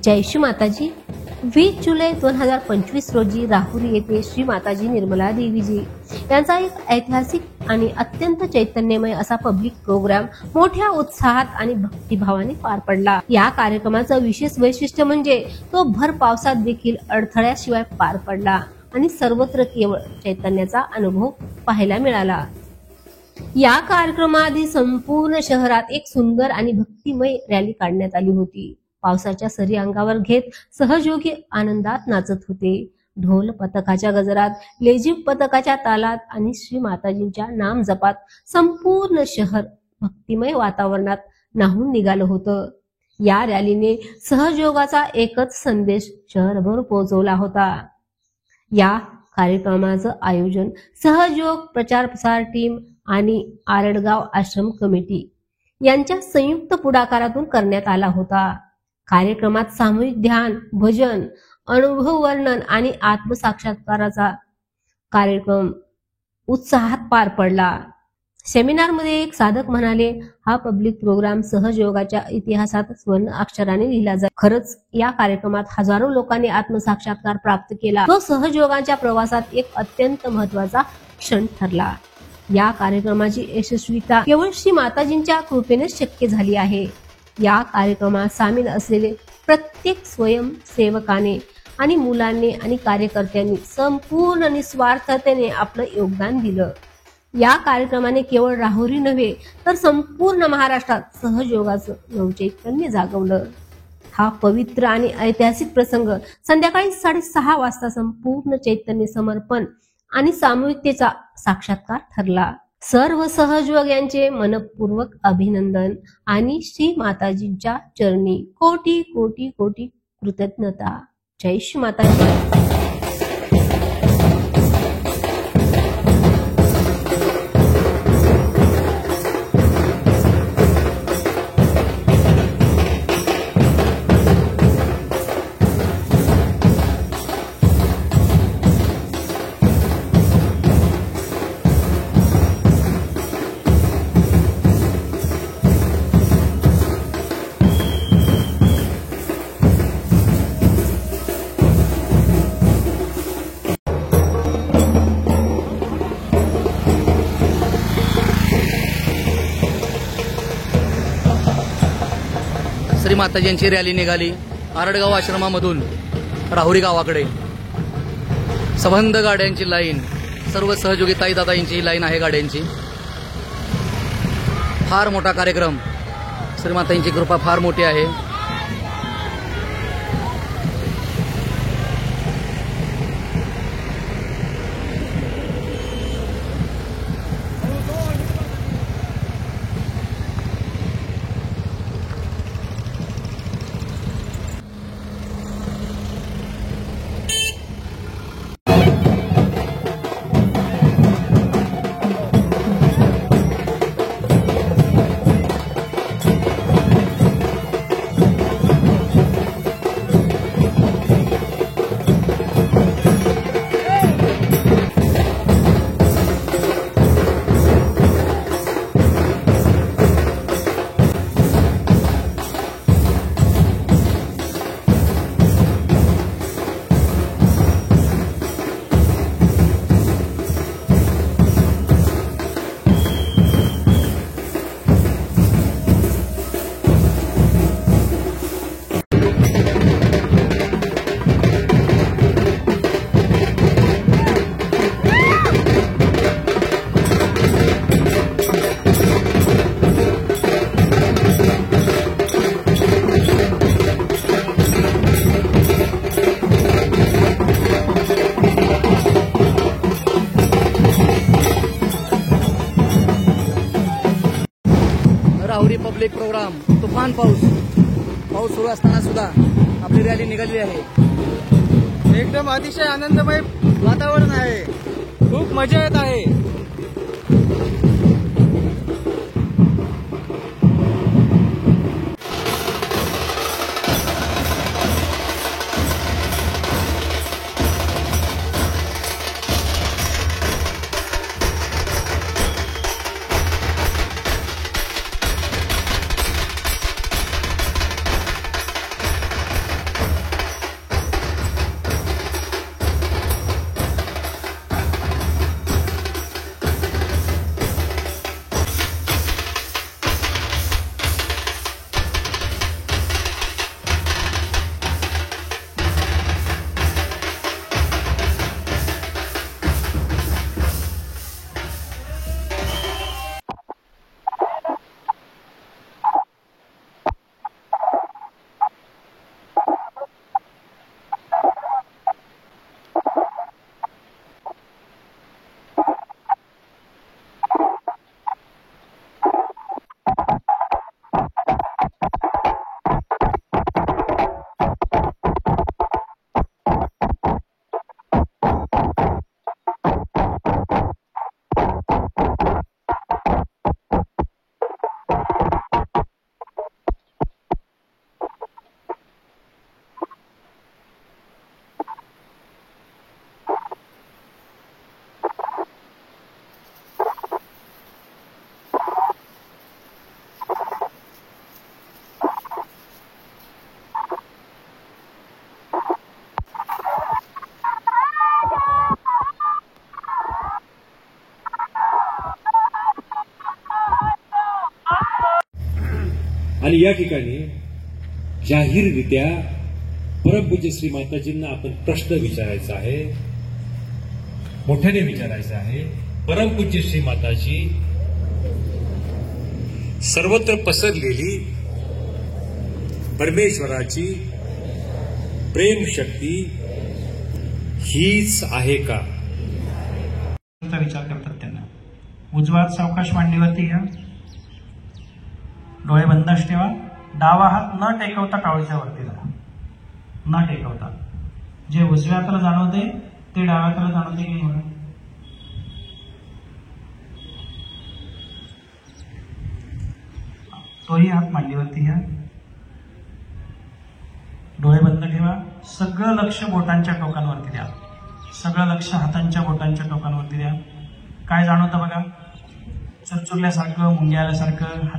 जय श्री माताजी. 20 जुलै 2025 रोजी राहुरी येथे श्री माताजी निर्मला देवीजी यांचा एक ऐतिहासिक आणि अत्यंत चैतन्यमय असा पब्लिक प्रोग्राम मोठ्या उत्साहात आणि भक्तिभावाने पार पडला. या कार्यक्रमाचं विशेष वैशिष्ट्य म्हणजे तो भर पावसात देखील अडथळ्याशिवाय पार पडला आणि सर्वत्र केवळ चैतन्याचा अनुभव पाहायला मिळाला. या कार्यक्रमाआधी संपूर्ण शहरात एक सुंदर आणि भक्तिमय रॅली काढण्यात आली होती. पावसाच्या सरी अंगावर घेत सहयोगी आनंदात नाचत होते. ढोल पथकाच्या गजरात, लेझिम पथकाच्या तालात आणि श्री माताजींच्या नाम जपात संपूर्ण शहर भक्तिमय वातावरणात न्हाऊन निघालं होतं. या रॅलीने सहयोगाचा एकच संदेश शहरभर पोहोचवला होता. या कार्यक्रमाचं आयोजन सहयोग प्रचार प्रसार टीम आणि आरडगाव आश्रम कमिटी यांच्या संयुक्त पुढाकारातून करण्यात आला होता. कार्यक्रमात सामूहिक ध्यान, भजन, अनुभव वर्णन आणि आत्मसाक्षात्काराचा कार्यक्रम उत्साहात पार पडला. सेमिनारमध्ये एक साधक म्हणाले, हा पब्लिक प्रोग्राम सहयोगाच्या इतिहासात स्वर्ण अक्षराने लिहिला जाईल. खरंच या कार्यक्रमात हजारो लोकांनी आत्मसाक्षात्कार प्राप्त केला. तो सहयोगाच्या प्रवासात एक अत्यंत महत्वाचा क्षण ठरला. या कार्यक्रमाची यशस्वीता केवळ श्री माताजींच्या कृपेनेच शक्य झाली आहे. या कार्यक्रमात सामील असलेले प्रत्येक स्वयंसेवकाने आणि मुलांनी आणि कार्यकर्त्यांनी संपूर्ण निस्वार्थतेने आपलं योगदान दिलं. या कार्यक्रमाने केवळ राहुरी नव्हे तर संपूर्ण महाराष्ट्रात सहयोगाचं नवचैतन्य जागवलं. हा पवित्र आणि ऐतिहासिक प्रसंग संध्याकाळी 6:30 वाजता संपूर्ण चैतन्य समर्पण आणि सामूहिकतेचा साक्षात्कार ठरला. सर्व सहयोग यांचे मनपूर्वक अभिनंदन आणि श्री माताजींच्या चरणी कोटी कोटी कोटी कृतज्ञता. जय श्री माताजी. श्री माताजींची रॅली निघाली आरडगाव आश्रमामधून राहुरी गावाकडे. संबंध गाड्यांची लाईन, सर्व सहयोगी ताई दादांची लाईन आहे गाड्यांची. फार मोठा कार्यक्रम. श्री माताजींची कृपा फार मोठी आहे. Rahuri public program. तुफान पाऊस सुरू असताना सुद्धा आपली रॅली निघाली आहे. एकदम अतिशय आनंदमय वातावरण आहे. खूप मजा येत आहे. या ठिकाणी जाहीररित्या परमपूज्य श्री माताजींना आपण प्रश्न विचारायचा आहे, मोठ्याने विचारायचा आहे. परमपूज्य श्री माताजी सर्वत्र पसरलेली परमेश्वराची प्रेम शक्ती हीच आहे का? विचार करतात त्यांना. उजवा हात सावकाश मांडीवरती घ्या, डोळे बंदच ठेवा. डावा हात न टेकवता टाळीच्या वरती धरा, न टेकवता. जे उजव्या हाताला जाणवते ते डाव्या हाताला जाणवते की नाही? तोही हात मांडीवरती घ्या, डोळे बंद ठेवा. सगळं लक्ष बोटांच्या टोकांवरती द्या, सगळं लक्ष हातांच्या बोटांच्या टोकांवरती द्या. काय जाणवतं बघा? चुरचुरल्यासारखं, मुंग्या आल्यासारखं.